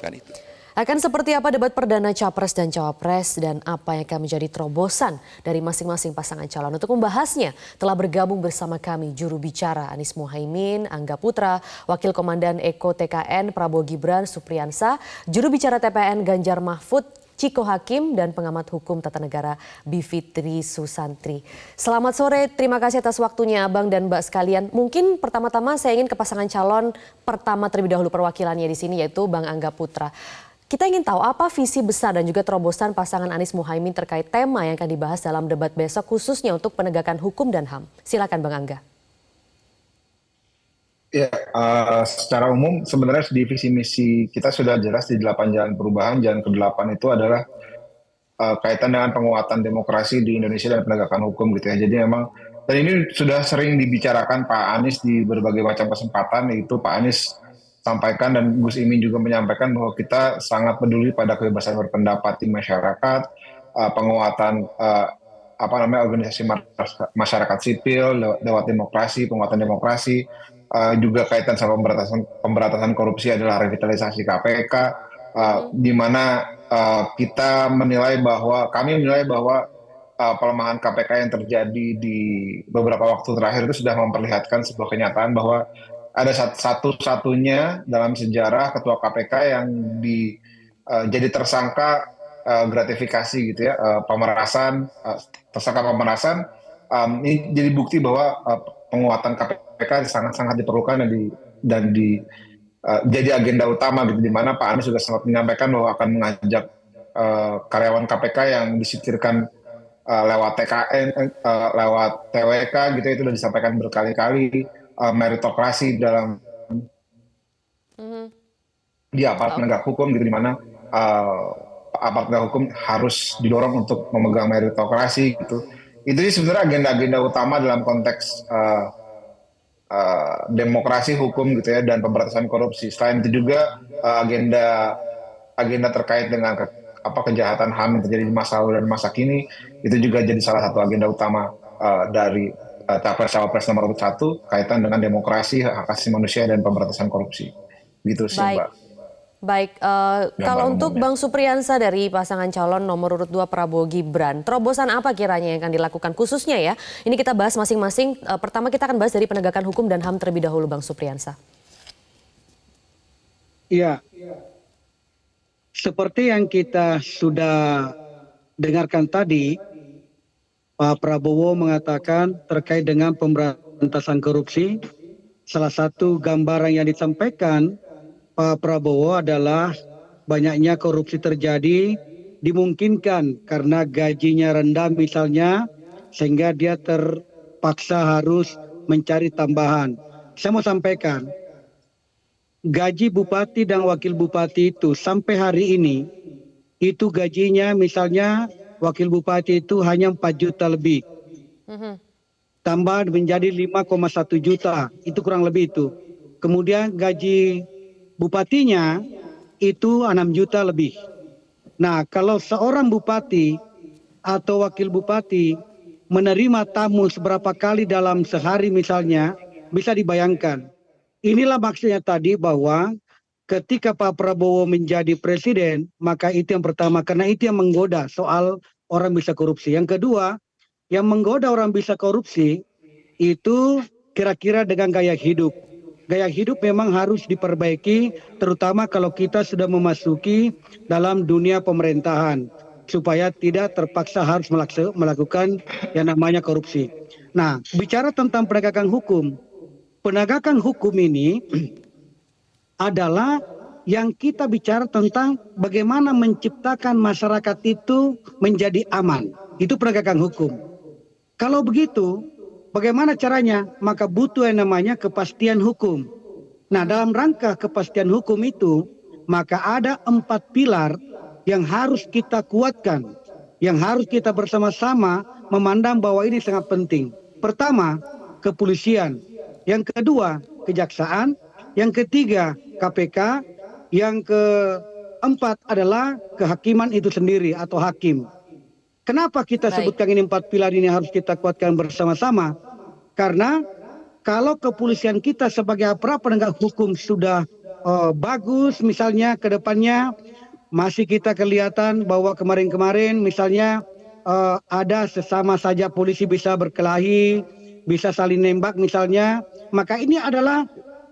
Kan itu. Akan seperti apa debat perdana Capres dan Cawapres dan apa yang akan menjadi terobosan dari masing-masing pasangan calon. Untuk membahasnya telah bergabung bersama kami juru bicara Anies Muhaimin, Angga Putra, Wakil Komandan Eko TKN Prabowo Gibran Supriyansa, juru bicara TPN Ganjar Mahfud, Ciko Hakim, dan pengamat hukum tata negara Bivitri Susantri. Selamat sore, terima kasih atas waktunya Abang dan Mbak sekalian. Mungkin pertama-tama saya ingin ke pasangan calon pertama terlebih dahulu perwakilannya di sini yaitu Bang Angga Putra. Kita ingin tahu apa visi besar dan juga terobosan pasangan Anies Muhaimin terkait tema yang akan dibahas dalam debat besok khususnya untuk penegakan hukum dan HAM. Silakan Bang Angga. Ya, secara umum sebenarnya di visi misi kita sudah jelas di 8 jalan perubahan. Jalan ke-8 itu adalah kaitan dengan penguatan demokrasi di Indonesia dan penegakan hukum gitu ya. Jadi memang dan ini sudah sering dibicarakan Pak Anies di berbagai macam kesempatan, yaitu Pak Anies sampaikan dan Gus Imin juga menyampaikan bahwa kita sangat peduli pada kebebasan berpendapat di masyarakat, penguatan organisasi masyarakat sipil lewat demokrasi, penguatan demokrasi. Juga kaitan sama pemberantasan korupsi adalah revitalisasi KPK, di mana kami menilai bahwa pelemahan KPK yang terjadi di beberapa waktu terakhir itu sudah memperlihatkan sebuah kenyataan bahwa ada satu-satunya dalam sejarah ketua KPK yang jadi tersangka gratifikasi gitu ya, tersangka pemerasan. Ini jadi bukti bahwa penguatan KPK sangat-sangat diperlukan dan jadi agenda utama gitu, di mana Pak Anies juga sempat menyampaikan bahwa akan mengajak karyawan KPK yang disingkirkan lewat TKN, lewat TWK gitu, itu sudah disampaikan berkali-kali, meritokrasi di aparat penegak hukum gitu, di mana aparat penegak hukum harus didorong untuk memegang meritokrasi gitu. Itu sebenarnya agenda-agenda utama dalam konteks demokrasi hukum gitu ya, dan pemberantasan korupsi. Selain itu juga agenda terkait dengan kejahatan HAM yang terjadi di masa lalu dan masa kini, itu juga jadi salah satu agenda utama dari Capres-Cawapres nomor 1 kaitan dengan demokrasi, hak asasi manusia, dan pemberantasan korupsi. Gitu sih Mbak. Baik, kalau untuk Bang Supriyansa dari pasangan calon nomor urut 2 Prabowo Gibran, terobosan apa kiranya yang akan dilakukan khususnya ya? Ini kita bahas masing-masing. Pertama kita akan bahas dari penegakan hukum dan HAM terlebih dahulu, Bang Supriyansa. Iya, seperti yang kita sudah dengarkan tadi, Pak Prabowo mengatakan terkait dengan pemberantasan korupsi, salah satu gambaran yang disampaikan Pak Prabowo adalah banyaknya korupsi terjadi, dimungkinkan karena gajinya rendah misalnya, sehingga dia terpaksa harus mencari tambahan. Saya mau sampaikan, gaji bupati dan wakil bupati itu sampai hari ini, itu gajinya misalnya wakil bupati itu hanya 4 juta lebih. Tambah menjadi 5,1 juta, itu kurang lebih itu. Kemudian gaji bupatinya itu 6 juta lebih. Nah, kalau seorang bupati atau wakil bupati menerima tamu seberapa kali dalam sehari misalnya, bisa dibayangkan. Inilah maksudnya tadi bahwa ketika Pak Prabowo menjadi presiden, maka itu yang pertama, karena itu yang menggoda soal orang bisa korupsi. Yang kedua, yang menggoda orang bisa korupsi itu kira-kira dengan gaya hidup. Gaya hidup memang harus diperbaiki, terutama kalau kita sudah memasuki dalam dunia pemerintahan, supaya tidak terpaksa harus melakukan yang namanya korupsi. Nah, bicara tentang penegakan hukum ini adalah yang kita bicara tentang bagaimana menciptakan masyarakat itu menjadi aman. Itu penegakan hukum. Kalau begitu, bagaimana caranya? Maka butuh yang namanya kepastian hukum. Nah, dalam rangka kepastian hukum itu, maka ada 4 pilar yang harus kita kuatkan, yang harus kita bersama-sama memandang bahwa ini sangat penting. Pertama, kepolisian. Yang kedua, kejaksaan. Yang ketiga, KPK. Yang keempat adalah kehakiman itu sendiri atau hakim. Kenapa kita sebutkan ini 4 pilar ini harus kita kuatkan bersama-sama? Karena kalau kepolisian kita sebagai aparat penegak hukum sudah bagus misalnya ke depannya. Masih kita kelihatan bahwa kemarin-kemarin misalnya ada sesama saja polisi bisa berkelahi, bisa saling nembak misalnya. Maka ini adalah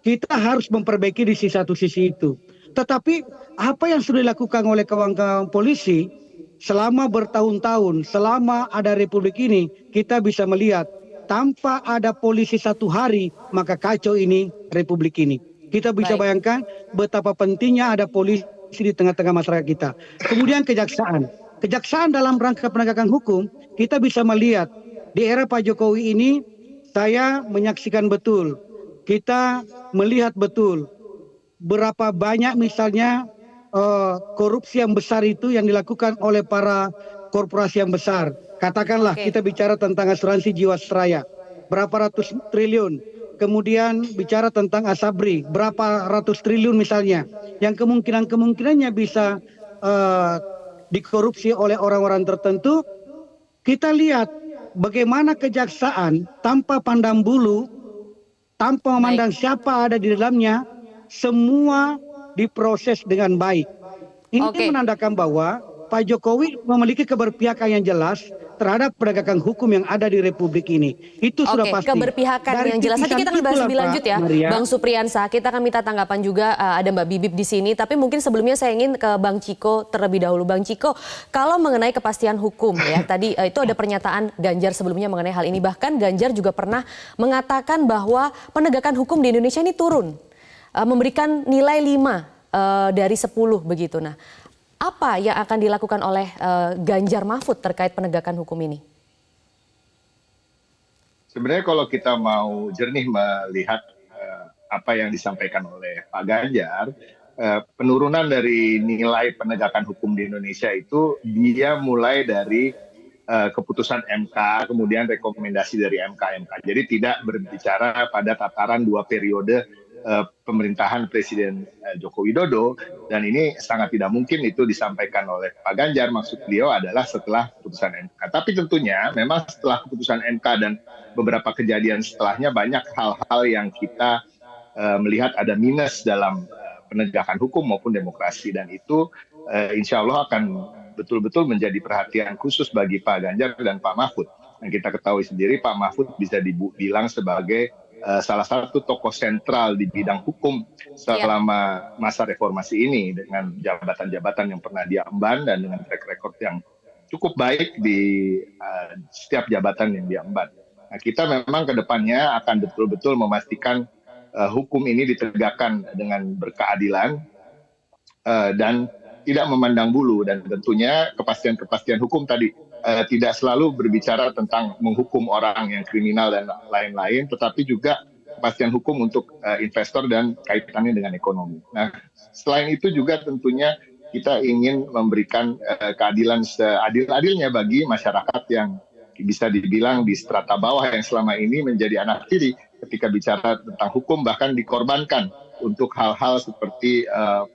kita harus memperbaiki di satu sisi itu. Tetapi apa yang sudah dilakukan oleh kawan-kawan polisi selama bertahun-tahun, selama ada republik ini, kita bisa melihat tanpa ada polisi satu hari, maka kacau ini republik ini. Kita bisa bayangkan betapa pentingnya ada polisi di tengah-tengah masyarakat kita. Kemudian kejaksaan. Kejaksaan dalam rangka penegakan hukum, kita bisa melihat di era Pak Jokowi ini, saya menyaksikan betul, kita melihat betul berapa banyak misalnya korupsi yang besar itu yang dilakukan oleh para korporasi yang besar. Katakanlah kita bicara tentang asuransi Jiwasraya, berapa ratus triliun. Kemudian bicara tentang Asabri, berapa ratus triliun misalnya, yang kemungkinannya bisa dikorupsi oleh orang-orang tertentu. Kita lihat bagaimana kejaksaan tanpa pandang bulu, tanpa memandang siapa ada di dalamnya, semua diproses dengan baik. Ini menandakan bahwa Pak Jokowi memiliki keberpihakan yang jelas terhadap penegakan hukum yang ada di Republik ini. Itu sudah pasti. Keberpihakan yang jelas. Nanti kita akan bahas lebih lanjut ya, Maria. Bang Supriyansa. Kita akan minta tanggapan juga, ada Mbak Bibip di sini. Tapi mungkin sebelumnya saya ingin ke Bang Ciko terlebih dahulu. Bang Ciko, kalau mengenai kepastian hukum ya, tadi itu ada pernyataan Ganjar sebelumnya mengenai hal ini. Bahkan Ganjar juga pernah mengatakan bahwa penegakan hukum di Indonesia ini turun, memberikan nilai 5 dari 10 begitu. Nah, apa yang akan dilakukan oleh Ganjar Mahfud terkait penegakan hukum ini? Sebenarnya kalau kita mau jernih melihat apa yang disampaikan oleh Pak Ganjar, penurunan dari nilai penegakan hukum di Indonesia itu dia mulai dari keputusan MK, kemudian rekomendasi dari MK. Jadi tidak berbicara pada tataran 2 periode pemerintahan Presiden Joko Widodo, dan ini sangat tidak mungkin itu disampaikan oleh Pak Ganjar. Maksud beliau adalah setelah keputusan MK. Tapi tentunya memang setelah keputusan MK dan beberapa kejadian setelahnya banyak hal-hal yang kita melihat ada minus dalam penegakan hukum maupun demokrasi, dan itu insya Allah akan betul-betul menjadi perhatian khusus bagi Pak Ganjar dan Pak Mahfud. Dan kita ketahui sendiri Pak Mahfud bisa dibilang sebagai salah satu tokoh sentral di bidang hukum selama masa reformasi ini, dengan jabatan-jabatan yang pernah dia emban dan dengan track record yang cukup baik di setiap jabatan yang dia emban. Nah, kita memang ke depannya akan betul-betul memastikan hukum ini ditegakkan dengan berkeadilan dan tidak memandang bulu, dan tentunya kepastian hukum tadi tidak selalu berbicara tentang menghukum orang yang kriminal dan lain-lain, tetapi juga kepastian hukum untuk investor dan kaitannya dengan ekonomi. Nah, selain itu juga tentunya kita ingin memberikan keadilan seadil-adilnya bagi masyarakat yang bisa dibilang di strata bawah yang selama ini menjadi anak tiri ketika bicara tentang hukum, bahkan dikorbankan untuk hal-hal seperti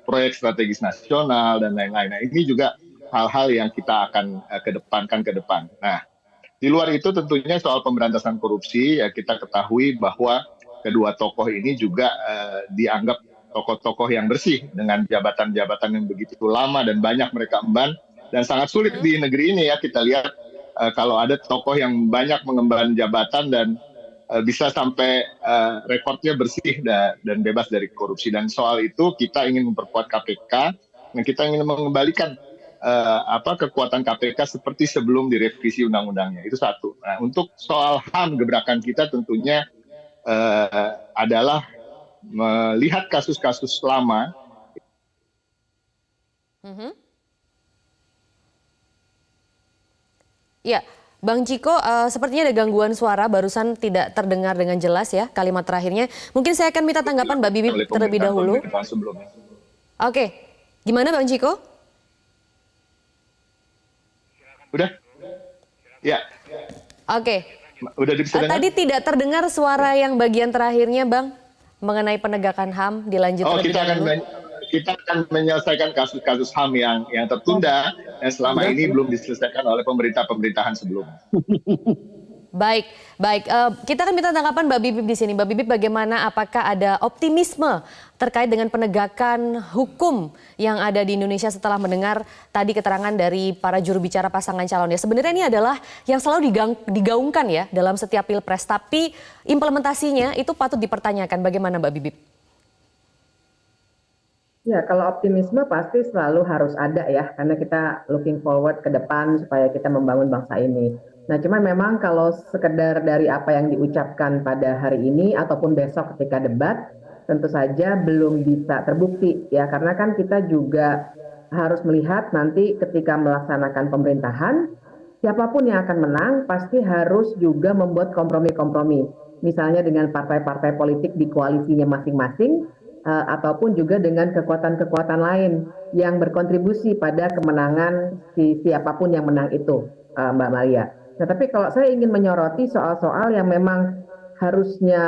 proyek strategis nasional dan lain-lain. Nah, ini juga hal-hal yang kita akan kedepankan ke depan. Nah, di luar itu tentunya soal pemberantasan korupsi, ya kita ketahui bahwa kedua tokoh ini juga dianggap tokoh-tokoh yang bersih dengan jabatan-jabatan yang begitu lama dan banyak mereka emban, dan sangat sulit di negeri ini ya kita lihat kalau ada tokoh yang banyak mengemban jabatan dan bisa sampai rekornya bersih dan bebas dari korupsi. Dan soal itu kita ingin memperkuat KPK, dan kita ingin mengembalikan kekuatan KPK seperti sebelum direvisi undang-undangnya. Itu satu. Nah, untuk soal HAM, gebrakan kita tentunya adalah melihat kasus-kasus lama. Ya, Bang Ciko, sepertinya ada gangguan suara, barusan tidak terdengar dengan jelas ya kalimat terakhirnya. Mungkin saya akan minta tanggapan Mbak Bibip terlebih dahulu. Oke, gimana Bang Ciko? Udah? Ya. Oke. Udah bisa dengar? Tadi tidak terdengar suara yang bagian terakhirnya, Bang, mengenai penegakan HAM. Dilanjut terlebih dahulu. Kita akan menyelesaikan kasus-kasus HAM yang tertunda yang selama ini belum diselesaikan oleh pemerintahan sebelumnya. Baik, baik. Kita akan minta tanggapan Mbak Bibip di sini. Mbak Bibip, bagaimana? Apakah ada optimisme terkait dengan penegakan hukum yang ada di Indonesia setelah mendengar tadi keterangan dari para juru bicara pasangan calon? Ya, sebenarnya ini adalah yang selalu digaungkan ya dalam setiap pilpres, tapi implementasinya itu patut dipertanyakan. Bagaimana Mbak Bibip? Ya, kalau optimisme pasti selalu harus ada ya, karena kita looking forward ke depan supaya kita membangun bangsa ini. Nah, cuman memang kalau sekedar dari apa yang diucapkan pada hari ini ataupun besok ketika debat, tentu saja belum bisa terbukti ya, karena kan kita juga harus melihat nanti ketika melaksanakan pemerintahan, siapapun yang akan menang pasti harus juga membuat kompromi-kompromi. Misalnya dengan partai-partai politik di koalisinya masing-masing, ataupun juga dengan kekuatan-kekuatan lain yang berkontribusi pada kemenangan siapapun yang menang itu, Mbak Maria. Nah, tapi kalau saya ingin menyoroti soal-soal yang memang harusnya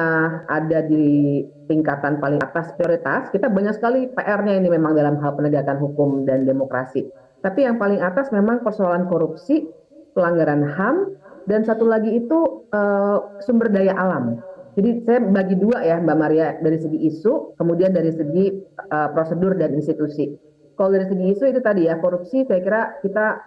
ada di tingkatan paling atas prioritas, kita banyak sekali PR-nya ini memang dalam hal penegakan hukum dan demokrasi. Tapi yang paling atas memang persoalan korupsi, pelanggaran HAM, dan satu lagi itu sumber daya alam. Jadi saya bagi dua ya Mbak Maria, dari segi isu, kemudian dari segi prosedur dan institusi. Kalau dari segi isu itu tadi ya, korupsi saya kira kita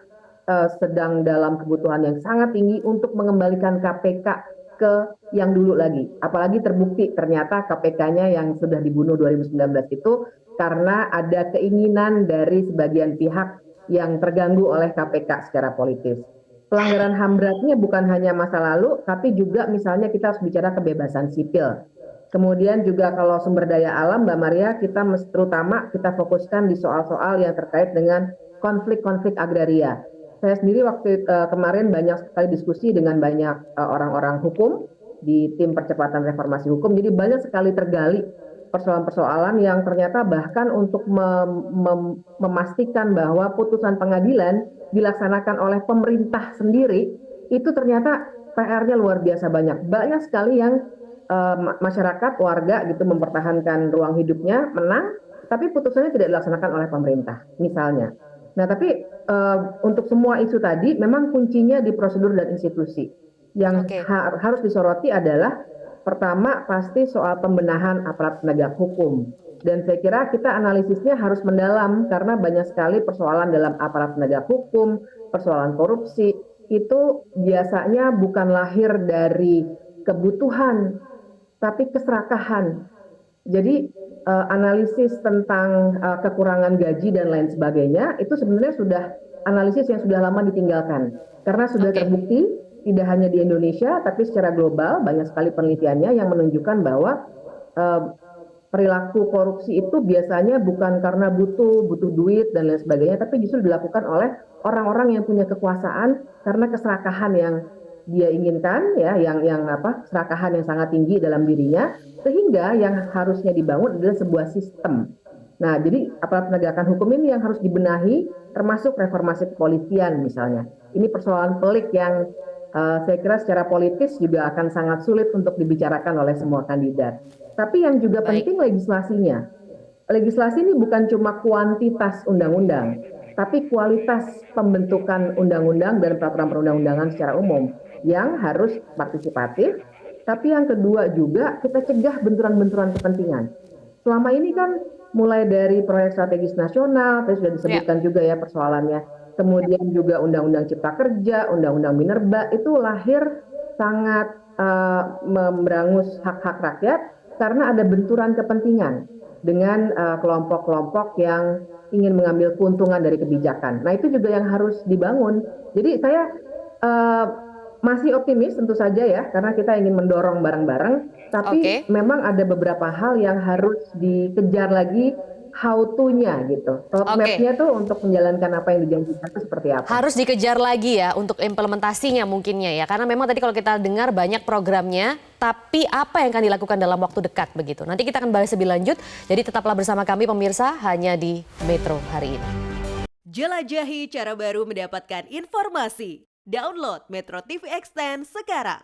sedang dalam kebutuhan yang sangat tinggi untuk mengembalikan KPK ke yang dulu lagi. Apalagi terbukti ternyata KPK-nya yang sudah dibunuh 2019 itu karena ada keinginan dari sebagian pihak yang terganggu oleh KPK secara politis. Pelanggaran HAM beratnya bukan hanya masa lalu, tapi juga misalnya kita harus bicara kebebasan sipil. Kemudian juga kalau sumber daya alam, Mbak Maria, kita terutama kita fokuskan di soal-soal yang terkait dengan konflik-konflik agraria. Saya sendiri waktu kemarin banyak sekali diskusi dengan banyak orang-orang hukum di tim percepatan reformasi hukum. Jadi banyak sekali tergali persoalan-persoalan yang ternyata bahkan untuk memastikan bahwa putusan pengadilan dilaksanakan oleh pemerintah sendiri, itu ternyata PR-nya luar biasa banyak. Banyak sekali yang masyarakat, warga gitu mempertahankan ruang hidupnya, menang, tapi putusannya tidak dilaksanakan oleh pemerintah, misalnya. Nah, tapi untuk semua isu tadi memang kuncinya di prosedur dan institusi. Yang harus disoroti adalah pertama pasti soal pembenahan aparat penegak hukum. Dan saya kira kita analisisnya harus mendalam karena banyak sekali persoalan dalam aparat penegak hukum, persoalan korupsi, itu biasanya bukan lahir dari kebutuhan, tapi keserakahan. Jadi analisis tentang kekurangan gaji dan lain sebagainya itu sebenarnya sudah analisis yang sudah lama ditinggalkan karena sudah terbukti tidak hanya di Indonesia tapi secara global banyak sekali penelitiannya yang menunjukkan bahwa perilaku korupsi itu biasanya bukan karena butuh duit dan lain sebagainya, tapi justru dilakukan oleh orang-orang yang punya kekuasaan karena keserakahan yang dia inginkan ya, yang keserakahan yang sangat tinggi dalam dirinya, sehingga yang harusnya dibangun adalah sebuah sistem. Nah, jadi aparat penegakan hukum ini yang harus dibenahi, termasuk reformasi kepolisian misalnya. Ini persoalan pelik yang saya kira secara politis juga akan sangat sulit untuk dibicarakan oleh semua kandidat. Tapi yang juga penting legislasinya. Legislasi ini bukan cuma kuantitas undang-undang, tapi kualitas pembentukan undang-undang dan peraturan perundang-undangan secara umum yang harus partisipatif. Tapi yang kedua juga kita cegah benturan-benturan kepentingan. Selama ini kan mulai dari proyek strategis nasional, tadi sudah disebutkan juga ya persoalannya. Kemudian juga Undang-Undang Cipta Kerja, Undang-Undang Minerba itu lahir sangat memberangus hak-hak rakyat karena ada benturan kepentingan dengan kelompok-kelompok yang ingin mengambil keuntungan dari kebijakan. Nah itu juga yang harus dibangun. Jadi saya masih optimis tentu saja ya, karena kita ingin mendorong bareng-bareng. Tapi memang ada beberapa hal yang harus dikejar lagi how to-nya gitu. Roadmap-nya tuh untuk menjalankan apa yang dijanjikan itu seperti apa. Harus dikejar lagi ya untuk implementasinya mungkinnya ya. Karena memang tadi kalau kita dengar banyak programnya, tapi apa yang akan dilakukan dalam waktu dekat begitu. Nanti kita akan bahas lebih lanjut. Jadi tetaplah bersama kami pemirsa hanya di Metro hari ini. Jelajahi cara baru mendapatkan informasi. Download Metro TV Extend sekarang.